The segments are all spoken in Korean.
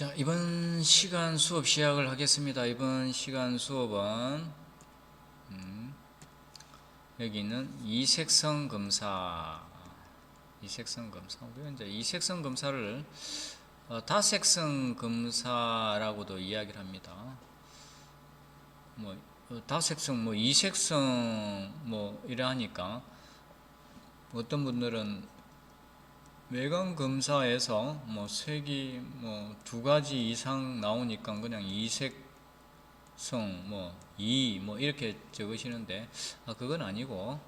자, 이번 시간 수업 시작을 하겠습니다. 이번 시간 수업은 여기는 이색성 검사. 우리가 이제 이색성 검사를 다색성 검사라고도 이야기를 합니다. 다색성, 이색성, 이래 하니까 어떤 분들은 외관 검사에서 색이 두 가지 이상 나오니까 그냥 이색성 이렇게 적으시는데 그건 아니고,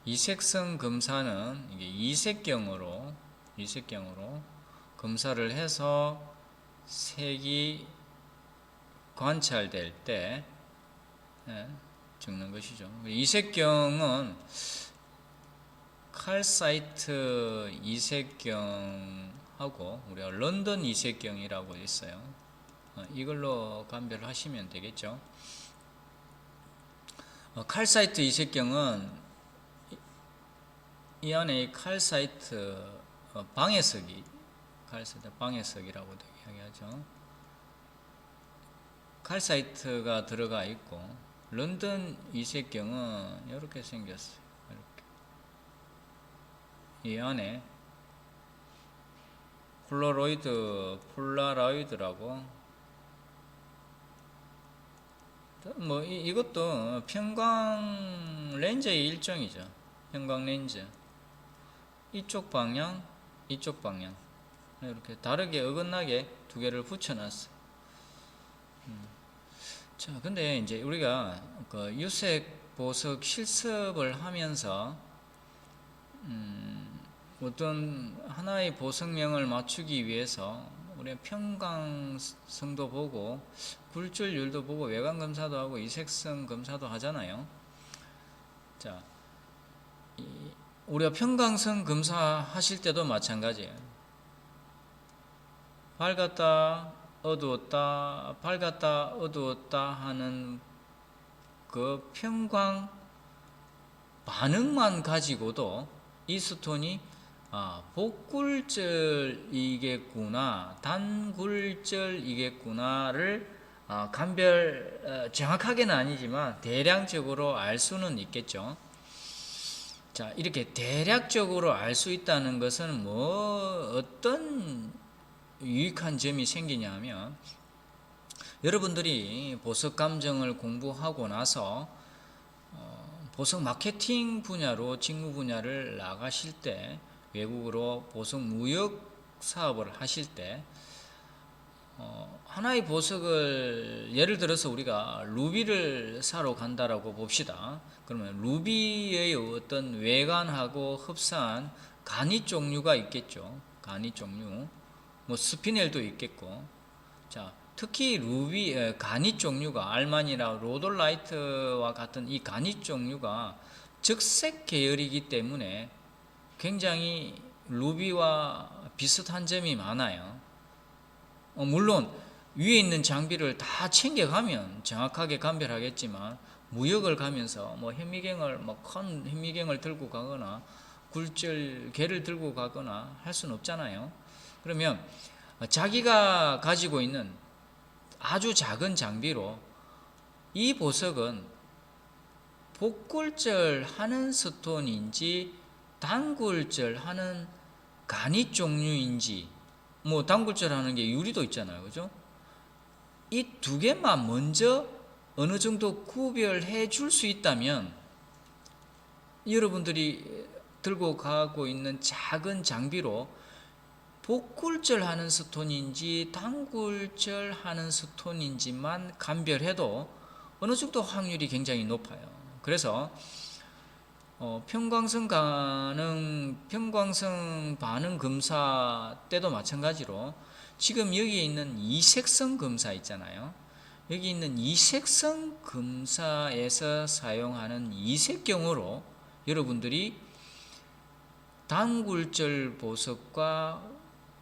이색성 검사는 이게 이색경으로 검사를 해서 색이 관찰될 때 적는 것이죠. 이색경은 칼사이트 이색경하고 우리가 런던 이색경이라고 있어요. 이걸로 감별을 하시면 되겠죠. 칼사이트 이색경은 이 안에 칼사이트 방해석이라고도 이야기하죠. 칼사이트가 들어가 있고, 런던 이색경은 이렇게 생겼어요. 이 안에 폴라로이드라고 이것도 편광 렌즈의 일종이죠. 편광 렌즈, 이쪽 방향 이렇게 다르게 어긋나게 두 개를 붙여놨어요. 자, 근데 이제 우리가 그 유색 보석 실습을 하면서 어떤 하나의 보석명을 맞추기 위해서 우리가 편광성도 보고 굴절율도 보고 외관 검사도 하고 이색성 검사도 하잖아요. 자, 우리가 편광성 검사 하실 때도 마찬가지예요. 밝았다 어두웠다 하는 그 편광 반응만 가지고도 이 스톤이 복굴절이겠구나, 단굴절이겠구나를 정확하게는 아니지만 대략적으로 알 수는 있겠죠. 자, 이렇게 대략적으로 알 수 있다는 것은 어떤 유익한 점이 생기냐 하면, 여러분들이 보석 감정을 공부하고 나서 보석 마케팅 분야로 직무 분야를 나가실 때, 외국으로 보석 무역 사업을 하실 때 하나의 보석을, 예를 들어서 우리가 루비를 사러 간다라고 봅시다. 그러면 루비의 어떤 외관하고 흡사한 간이 종류가 있겠죠. 간이 종류, 스피넬도 있겠고. 자, 특히 간이 종류가 알만이나 로돌라이트와 같은 이 간이 종류가 적색 계열이기 때문에 굉장히 루비와 비슷한 점이 많아요. 물론 위에 있는 장비를 다 챙겨가면 정확하게 감별하겠지만, 무역을 가면서 큰 현미경을 들고 가거나 굴절개를 들고 가거나 할 수는 없잖아요. 그러면 자기가 가지고 있는 아주 작은 장비로 이 보석은 복굴절 하는 스톤인지 단굴절 하는 간이 종류인지, 단굴절 하는 게 유리도 있잖아요, 그죠? 이 두 개만 먼저 어느 정도 구별해 줄 수 있다면, 여러분들이 들고 가고 있는 작은 장비로 복굴절 하는 스톤인지 단굴절 하는 스톤인지만 감별해도 어느 정도 확률이 굉장히 높아요. 그래서 편광성 반응 검사 때도 마찬가지로, 지금 여기에 있는 이색성 검사 있잖아요. 여기 있는 이색성 검사에서 사용하는 이색경으로 여러분들이 단굴절 보석과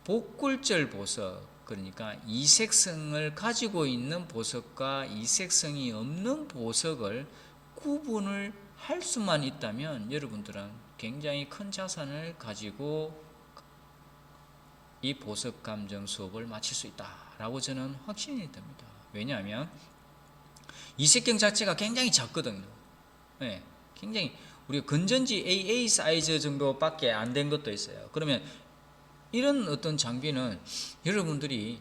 복굴절 보석, 그러니까 이색성을 가지고 있는 보석과 이색성이 없는 보석을 구분을 할 수만 있다면 여러분들은 굉장히 큰 자산을 가지고 이 보석 감정 수업을 마칠 수 있다라고 저는 확신이 듭니다. 왜냐하면 이색경 자체가 굉장히 작거든요. 네, 굉장히 우리가 건전지 AA 사이즈 정도밖에 안 된 것도 있어요. 그러면 이런 어떤 장비는 여러분들이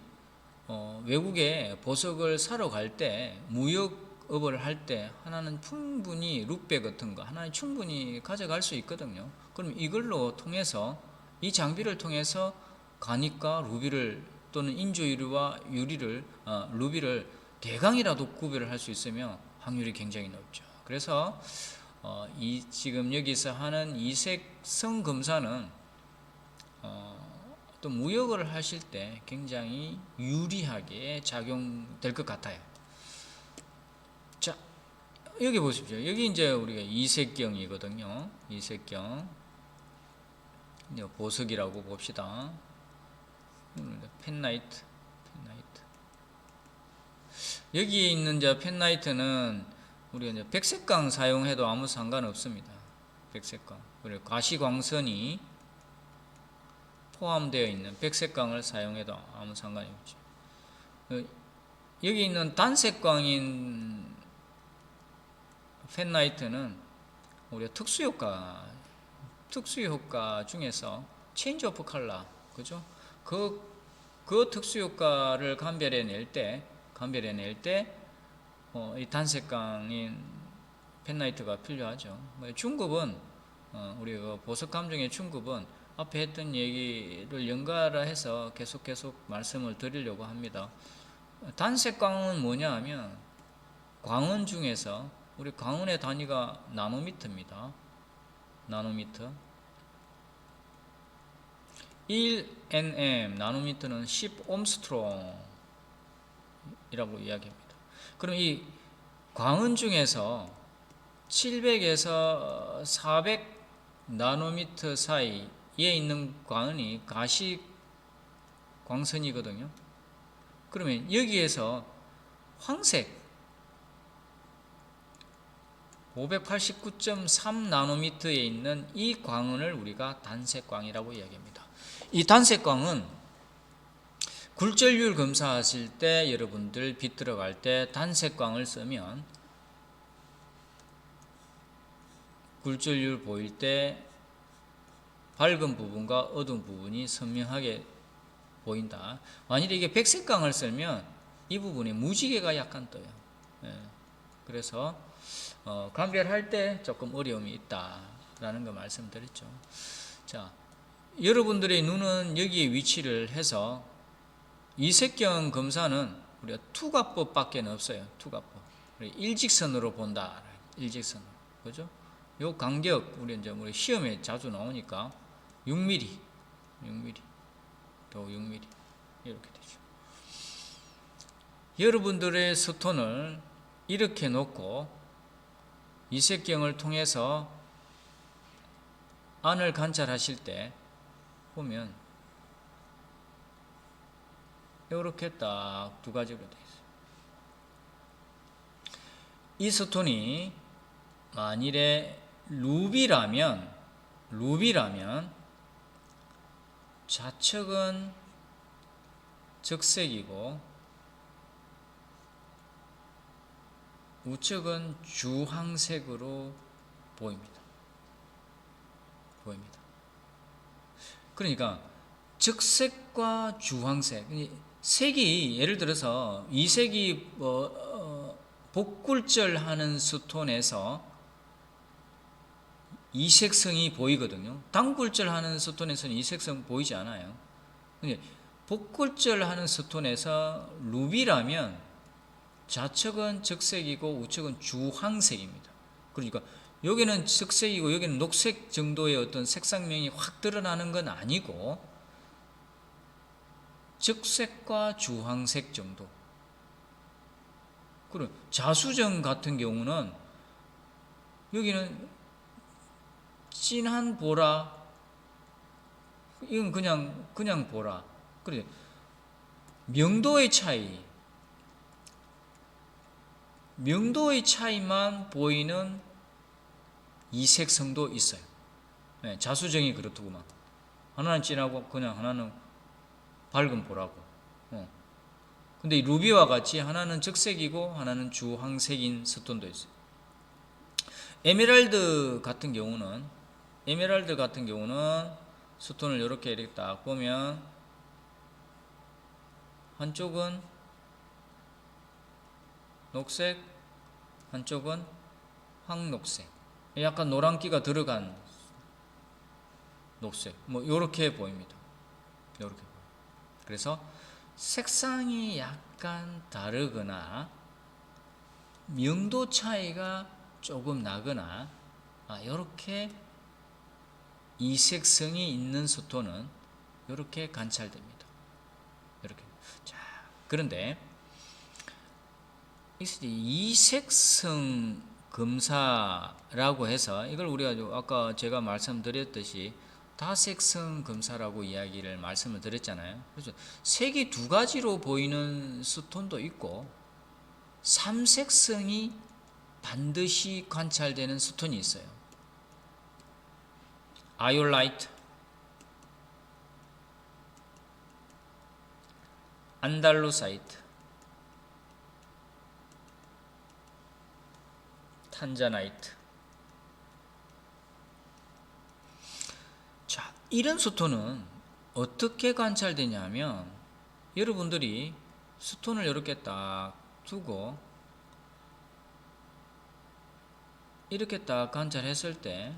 외국에 보석을 사러 갈 때, 무역업을 할 때 하나는 충분히 룩배 같은 거 하나는 충분히 가져갈 수 있거든요. 그럼 이걸로 통해서, 이 장비를 통해서 가니까 루비를 또는 인조유리와 루비를 대강이라도 구별을 할 수 있으면 확률이 굉장히 높죠. 그래서 지금 여기서 하는 이색성 검사는 또 무역을 하실 때 굉장히 유리하게 작용될 것 같아요. 자, 여기 보십시오. 여기 이제 우리가 이색경이거든요. 이색경. 보석이라고 봅시다. 펜라이트. 여기 있는 이제 펜라이트는 우리가 이제 백색광 사용해도 아무 상관없습니다. 백색광. 그리고 가시광선이 포함되어 있는 백색광을 사용해도 아무 상관이 없죠. 여기 있는 단색광인 펜라이트는 우리가 특수효과 중에서 체인지 오브 컬러, 그죠? 그 특수효과를 감별해낼 때 이 단색광인 펜라이트가 필요하죠. 중급은 우리가 보석 감정의 중급은 앞에 했던 얘기를 연결해서 계속 말씀을 드리려고 합니다. 단색광은 뭐냐 하면 광원 중에서 우리 광원의 단위가 나노미터입니다. 나노미터. 1nm 나노미터는 10옴스트롱이라고 이야기합니다. 그럼 이 광원 중에서 700에서 400 나노미터 사이에 있는 광원이 가시 광선이거든요. 그러면 여기에서 황색 589.3 나노미터에 있는 이 광원을 우리가 단색광이라고 이야기합니다. 이 단색광은 굴절율 검사하실 때 여러분들 빛 들어갈 때 단색광을 쓰면 굴절율 보일 때 밝은 부분과 어두운 부분이 선명하게 보인다. 만일에 이게 백색광을 쓰면 이 부분에 무지개가 약간 떠요. 그래서 감별할 때 조금 어려움이 있다라는 거 말씀드렸죠. 자, 여러분들의 눈은 여기에 위치를 해서 이색경 검사는 우리가 투과법밖에 없어요. 투과법. 일직선으로 본다. 일직선으로. 그죠? 요 간격 우리 시험에 자주 나오니까 6mm, 또 6mm 이렇게 되죠. 여러분들의 스톤을 이렇게 놓고 이색경을 통해서 안을 관찰하실 때 보면 이렇게 딱 두 가지로 되어 있어요. 이 스톤이 만일에 루비라면 좌측은 적색이고 우측은 주황색으로 보입니다. 그러니까 적색과 주황색, 색이 예를 들어서 이 색이 복굴절하는 스톤에서 이색성이 보이거든요. 단굴절하는 스톤에서는 이색성 보이지 않아요. 복굴절하는 스톤에서 루비라면 좌측은 적색이고 우측은 주황색입니다. 그러니까 여기는 적색이고 여기는 녹색 정도의 어떤 색상명이 확 드러나는 건 아니고 적색과 주황색 정도. 그리고 자수정 같은 경우는 여기는 진한 보라, 이건 그냥 보라. 그래 명도의 차이만 보이는 이색성도 있어요. 자수정이 그렇더구만. 하나는 진하고 그냥 하나는 밝은 보라고. 근데 이 루비와 같이 하나는 적색이고 하나는 주황색인 스톤도 있어요. 에메랄드 같은 경우는 스톤을 이렇게 딱 보면 한쪽은 녹색, 한쪽은 황녹색, 약간 노란기가 들어간 녹색, 뭐 이렇게 보입니다. 이렇게. 그래서 색상이 약간 다르거나 명도 차이가 조금 나거나 이렇게 이색성이 있는 스톤은 이렇게 관찰됩니다. 이렇게. 자, 그런데 이색성 검사라고 해서 이걸 우리가 아까 제가 말씀드렸듯이 다색성 검사라고 말씀을 드렸잖아요. 그래서 색이 두 가지로 보이는 스톤도 있고 삼색성이 반드시 관찰되는 스톤이 있어요. 아이올라이트, 안달루사이트, 탄자나이트. 자, 이런 스톤은 어떻게 관찰되냐면 여러분들이 스톤을 이렇게 딱 두고 이렇게 딱 관찰했을 때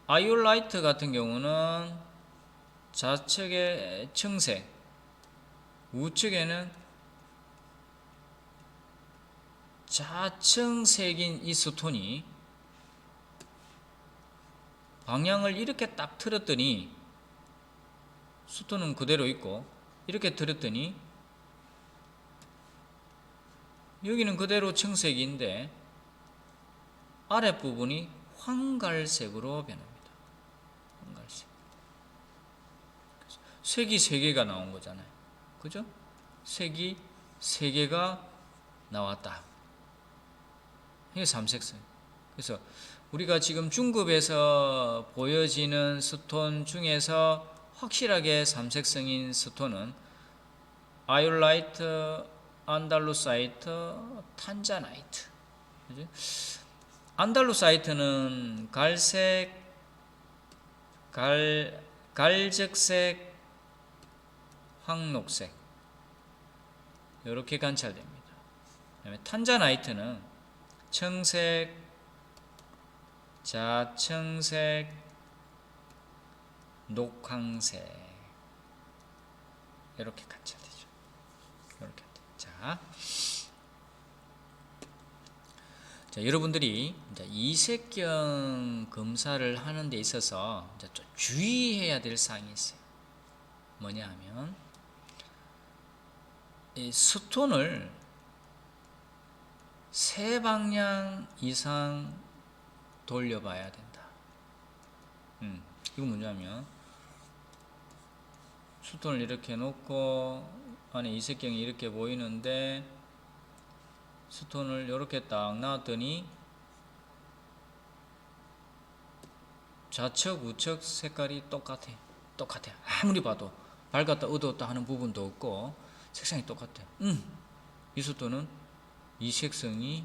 아이올라이트 같은 경우는 좌측에 청색, 우측에는 자청색인 이 스톤이 방향을 이렇게 딱 틀었더니 스톤은 그대로 있고 이렇게 틀었더니 여기는 그대로 청색인데 아랫부분이 황갈색으로 변합니다. 황갈색. 색이 3개가 나온 거잖아요. 그죠? 색이 3개가 나왔다. 이게 삼색성. 그래서 우리가 지금 중급에서 보여지는 스톤 중에서 확실하게 삼색성인 스톤은 아이올라이트, 안달루사이트, 탄자나이트. 그죠? 안달루사이트는 갈색, 갈적색, 황녹색 이렇게 관찰됩니다. 그다음에 탄자나이트는 청색, 자청색, 녹황색 이렇게 관찰되죠. 이렇게. 자, 여러분들이 이제 이색경 검사를 하는 데 있어서 이제 좀 주의해야 될 사항이 있어요. 뭐냐 하면 이 스톤을 3방향 이상 돌려봐야 된다. 이거 뭐냐면 스톤을 이렇게 놓고 안에 이색경이 이렇게 보이는데 스톤을 이렇게 딱 놔뒀더니 좌측 우측 색깔이 똑같아. 아무리 봐도 밝았다 어두웠다 하는 부분도 없고 색상이 똑같아. 이 스톤은 이색성이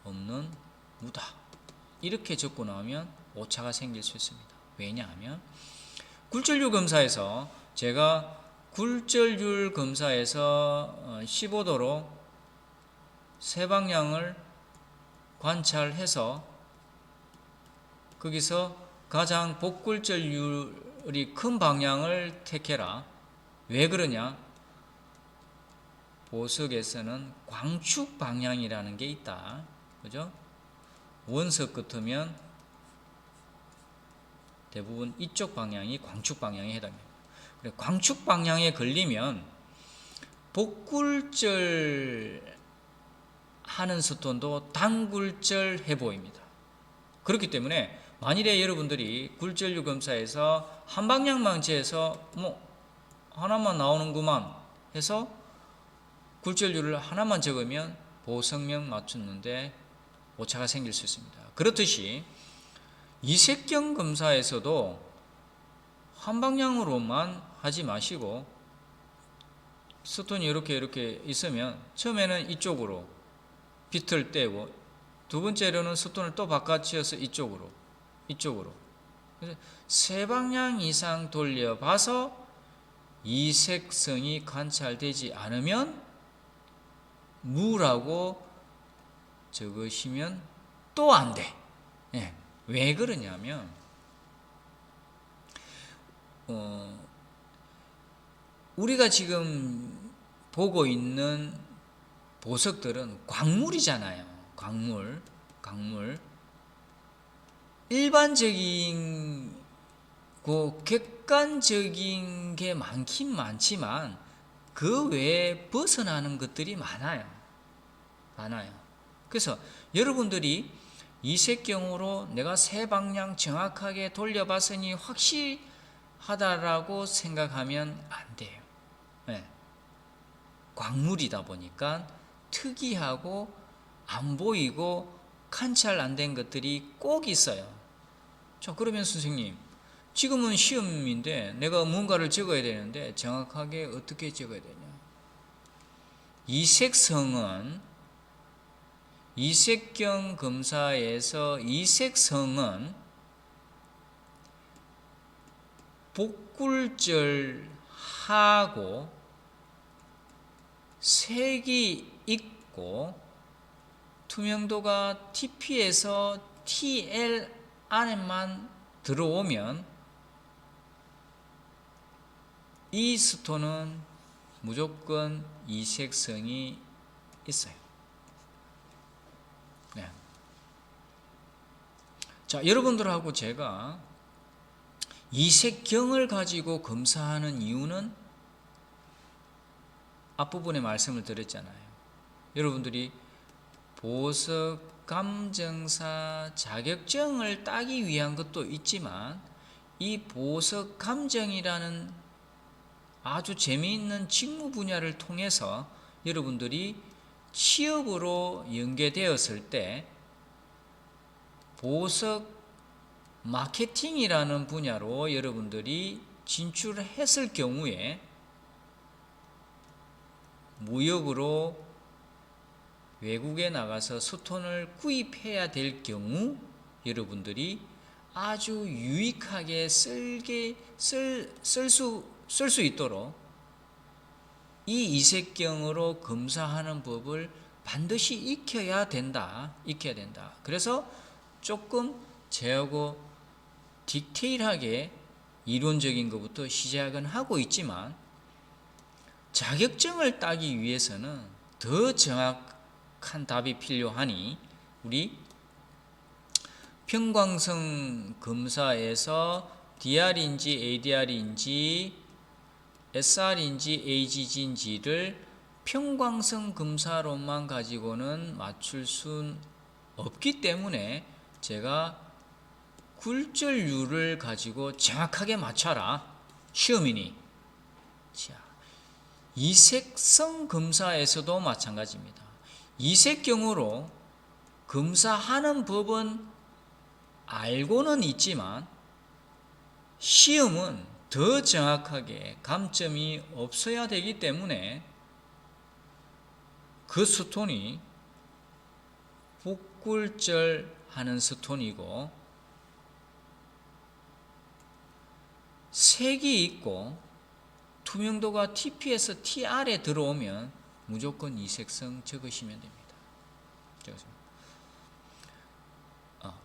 없는 무다. 이렇게 적고 나오면 오차가 생길 수 있습니다. 왜냐하면 굴절률 검사에서 제가 굴절률 검사에서 15도로 3방향을 관찰해서 거기서 가장 복굴절률이 큰 방향을 택해라. 왜 그러냐? 보석에서는 광축 방향이라는 게 있다. 그죠? 원석 같으면 대부분 이쪽 방향이 광축 방향에 해당합니다. 그래, 광축 방향에 걸리면 복굴절 하는 스톤도 단굴절해 보입니다. 그렇기 때문에 만일에 여러분들이 굴절률 검사에서 한 방향만 재서 하나만 나오는구만 해서 굴절률을 하나만 적으면 보석명 맞췄는데 오차가 생길 수 있습니다. 그렇듯이 이색경 검사에서도 한 방향으로만 하지 마시고 스톤이 이렇게 있으면 처음에는 이쪽으로 비트를 떼고 두 번째로는 스톤을 또 바깥치어서 이쪽으로 그래서 세 방향 이상 돌려봐서 이색성이 관찰되지 않으면 무라고 적으시면 또 안 돼. 예. 왜 그러냐면 우리가 지금 보고 있는 보석들은 광물이잖아요. 광물. 일반적인 객관적인 게 많긴 많지만 그 외에 벗어나는 것들이 많아요. 그래서 여러분들이 이색경으로 내가 세 방향 정확하게 돌려봤으니 확실하다라고 생각하면 안 돼요. 네. 광물이다 보니까 특이하고 안 보이고 관찰 안 된 것들이 꼭 있어요. 자, 그러면 선생님, 지금은 시험인데 내가 뭔가를 적어야 되는데 정확하게 어떻게 적어야 되냐? 이색성은 이색경 검사에서 이색성은 복굴절하고 색이 있고 투명도가 TP에서 TL 안에만 들어오면 이 스톤은 무조건 이색성이 있어요. 네. 자, 여러분들하고 제가 이색경을 가지고 검사하는 이유는 앞부분에 말씀을 드렸잖아요. 여러분들이 보석 감정사 자격증을 따기 위한 것도 있지만 이 보석 감정이라는 아주 재미있는 직무 분야를 통해서 여러분들이 취업으로 연계되었을 때 보석 마케팅이라는 분야로 여러분들이 진출했을 경우에 무역으로 외국에 나가서 스톤을 구입해야 될 경우 여러분들이 아주 유익하게 쓸 수 있도록 이 이색경으로 검사하는 법을 반드시 익혀야 된다. 그래서 조금 저하고 디테일하게 이론적인 것부터 시작은 하고 있지만 자격증을 따기 위해서는 더 정확한 답이 필요하니 우리 평광성 검사에서 DR인지 ADR인지 SR인지 AGG인지를 평광성 검사로만 가지고는 맞출 순 없기 때문에 제가 굴절률을 가지고 정확하게 맞춰라. 시험이니. 자, 이색성 검사에서도 마찬가지입니다. 이색경으로 검사하는 법은 알고는 있지만 시험은 더 정확하게 감점이 없어야 되기 때문에 그 스톤이 복굴절하는 스톤이고 색이 있고 투명도가 TP에서 TR에 들어오면 무조건 이색성 적으시면 됩니다.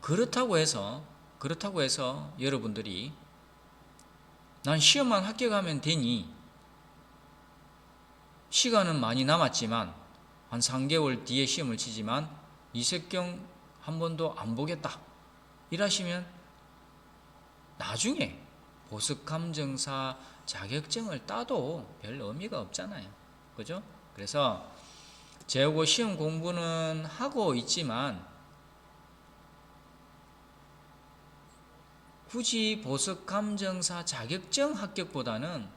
그렇다고 해서 여러분들이 난 시험만 합격하면 되니 시간은 많이 남았지만 한 3개월 뒤에 시험을 치지만 이색경 한 번도 안 보겠다 이러시면 나중에 보석감정사 자격증을 따도 별 의미가 없잖아요. 그죠? 그래서 재고 시험 공부는 하고 있지만 굳이 보석감정사 자격증 합격보다는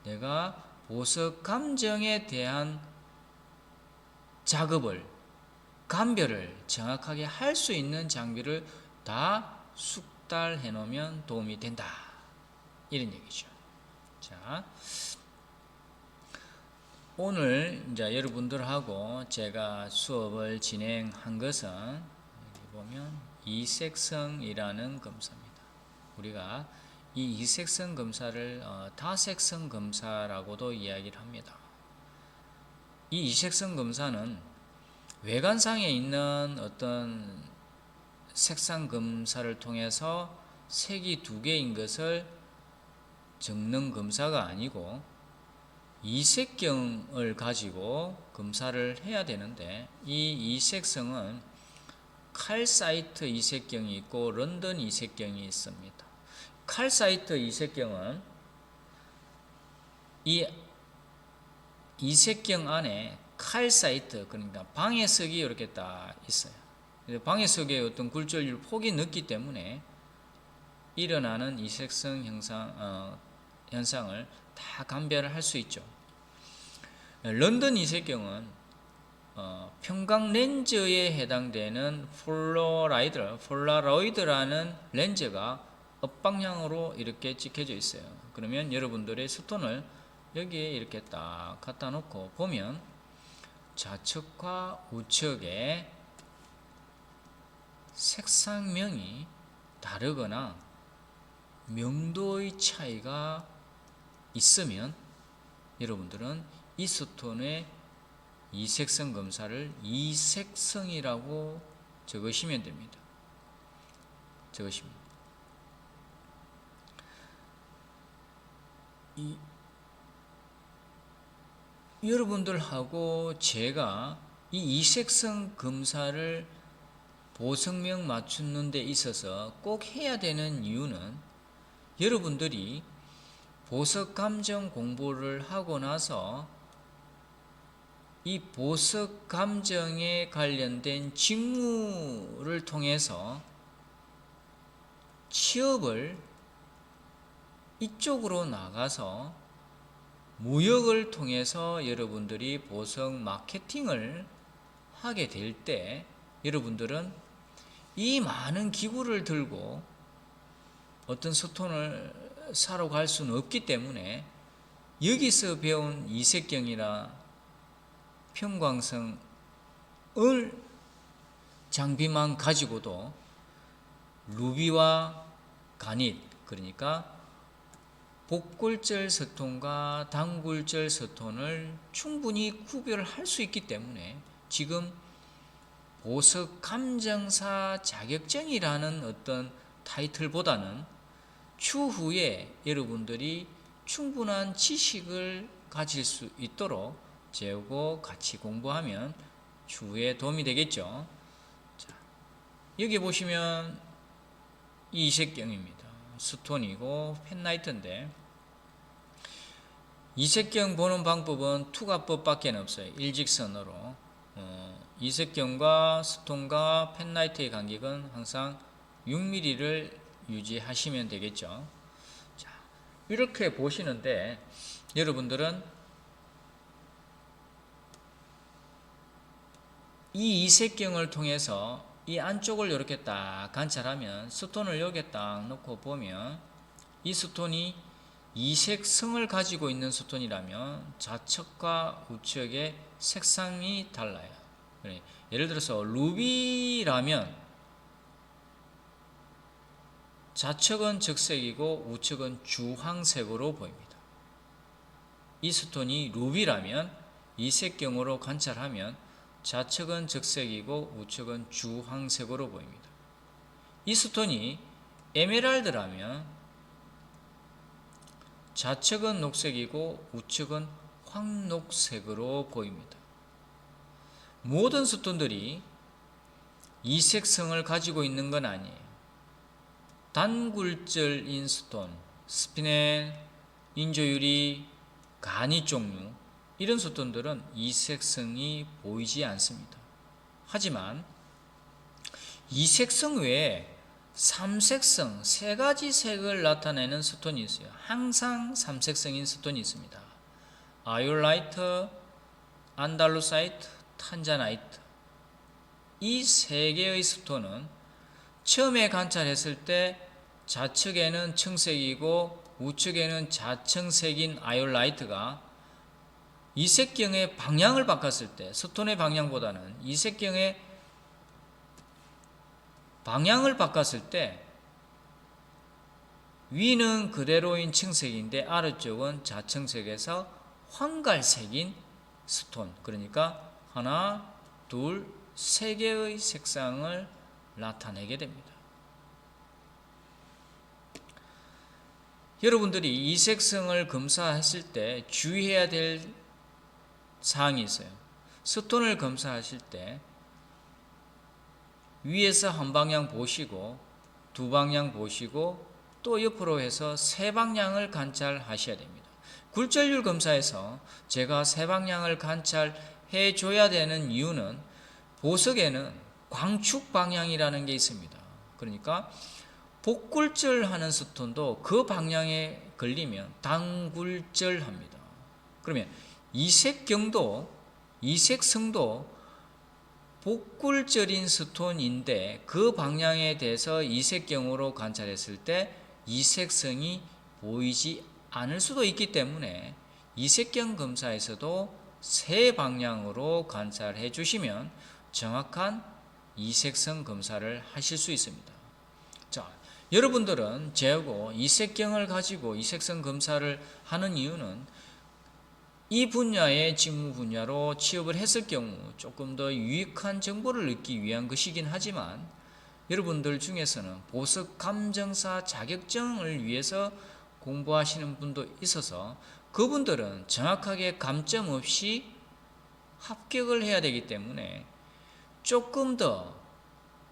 내가 보석감정에 대한 작업을 감별을 정확하게 할 수 있는 장비를 다 숙달해 놓으면 도움이 된다. 이런 얘기죠. 자, 오늘 이제 여러분들하고 제가 수업을 진행한 것은 여기 보면 이색성이라는 검사입니다. 우리가 이 이색성 검사를 다색성 검사라고도 이야기를 합니다. 이 이색성 검사는 외관상에 있는 어떤 색상 검사를 통해서 색이 두 개인 것을 적는 검사가 아니고 이색경을 가지고 검사를 해야 되는데, 이 이색성은 칼사이트 이색경이 있고 런던 이색경이 있습니다. 칼사이트 이색경은 이 이색경 안에 칼사이트, 그러니까 방해석이 이렇게 딱 있어요. 방해석의 어떤 굴절률 폭이 늦기 때문에 일어나는 이색성 현상을 다 감별을 할 수 있죠. 런던 이색경은 평광 렌즈에 해당되는 폴라로이드라는 렌즈가 엇방향으로 이렇게 찍혀져 있어요. 그러면 여러분들의 스톤을 여기에 이렇게 딱 갖다 놓고 보면 좌측과 우측에 색상명이 다르거나 명도의 차이가 있으면 여러분들은 이 스톤의 이색성 검사를 이색성이라고 적으시면 됩니다. 여러분들하고 제가 이 이색성 검사를 보석명 맞추는 데 있어서 꼭 해야 되는 이유는, 여러분들이 보석 감정 공부를 하고 나서 이 보석 감정에 관련된 직무를 통해서 취업을 이쪽으로 나가서 무역을 통해서 여러분들이 보석 마케팅을 하게 될 때, 여러분들은 이 많은 기구를 들고 어떤 스톤을 사러 갈 수는 없기 때문에 여기서 배운 이색경이나 평광성을 장비만 가지고도 루비와 가닛, 그러니까 복골절 스톤과 단굴절 스톤을 충분히 구별할 수 있기 때문에 지금 보석 감정사 자격증이라는 어떤 타이틀보다는 추후에 여러분들이 충분한 지식을 가질 수 있도록 재우고 같이 공부하면 추후에 도움이 되겠죠. 자, 여기 보시면 이 이색경입니다. 스톤이고 펜라이트인데, 이색경 보는 방법은 투과법밖에 없어요. 일직선으로. 이색경과 스톤과 펜라이트의 간격은 항상 6mm를 유지하시면 되겠죠. 자, 이렇게 보시는데 여러분들은 이 이색경을 통해서 이 안쪽을 이렇게 딱 관찰하면, 스톤을 여기에 딱 놓고 보면 이 스톤이 이색성을 가지고 있는 스톤이라면 좌측과 우측의 색상이 달라요. 예를 들어서 루비라면 좌측은 적색이고 우측은 주황색으로 보입니다. 이 스톤이 루비라면 이색경으로 관찰하면 좌측은 적색이고 우측은 주황색으로 보입니다. 이 스톤이 에메랄드라면 좌측은 녹색이고 우측은 황녹색으로 보입니다. 모든 스톤들이 이색성을 가지고 있는 건 아니에요. 단굴절인 스톤, 스피넬, 인조유리, 가니 종류, 이런 스톤들은 이색성이 보이지 않습니다. 하지만 이색성 외에 삼색성, 세 가지 색을 나타내는 스톤이 있어요. 항상 삼색성인 스톤이 있습니다. 아이올라이트, 안달루사이트, 탄자나이트. 이 세 개의 스톤은 처음에 관찰했을 때 좌측에는 청색이고 우측에는 자청색인 아이올라이트가 이색경의 방향을 바꿨을 때, 스톤의 방향보다는 이색경의 방향을 바꿨을 때 위는 그대로인 청색인데 아래쪽은 자청색에서 황갈색인 스톤, 그러니까 하나, 둘, 세 개의 색상을 나타내게 됩니다. 여러분들이 이색성을 검사했을 때 주의해야 될 사항이 있어요. 스톤을 검사하실 때 위에서 한 방향 보시고 두 방향 보시고 또 옆으로 해서 세 방향을 관찰하셔야 됩니다. 굴절률 검사에서 제가 세 방향을 관찰해 줘야 되는 이유는 보석에는 광축 방향이라는 게 있습니다. 그러니까 복굴절하는 스톤도 그 방향에 걸리면 단굴절합니다. 그러면 이색성도 복굴절인 스톤인데 그 방향에 대해서 이색경으로 관찰했을 때 이색성이 보이지 않을 수도 있기 때문에 이색경 검사에서도 세 방향으로 관찰해 주시면 정확한 이색성 검사를 하실 수 있습니다. 자, 여러분들은 재고 이색경을 가지고 이색성 검사를 하는 이유는 이 분야의 직무 분야로 취업을 했을 경우 조금 더 유익한 정보를 얻기 위한 것이긴 하지만 여러분들 중에서는 보석 감정사 자격증을 위해서 공부하시는 분도 있어서 그분들은 정확하게 감점 없이 합격을 해야 되기 때문에 조금 더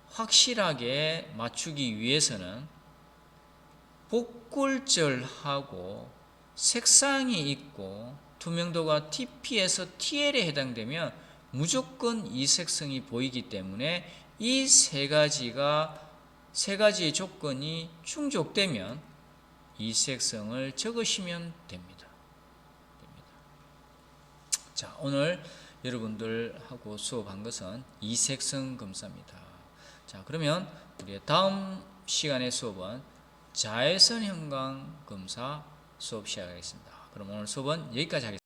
확실하게 맞추기 위해서는 복굴절하고 색상이 있고 투명도가 TP에서 TL에 해당되면 무조건 이색성이 보이기 때문에 이 세 가지의 조건이 충족되면 이색성을 적으시면 됩니다. 자, 오늘 여러분들하고 수업한 것은 이색성 검사입니다. 자, 그러면 우리 다음 시간의 수업은 자외선 형광 검사 수업 시작하겠습니다. 그럼 오늘 수업은 여기까지 하겠습니다.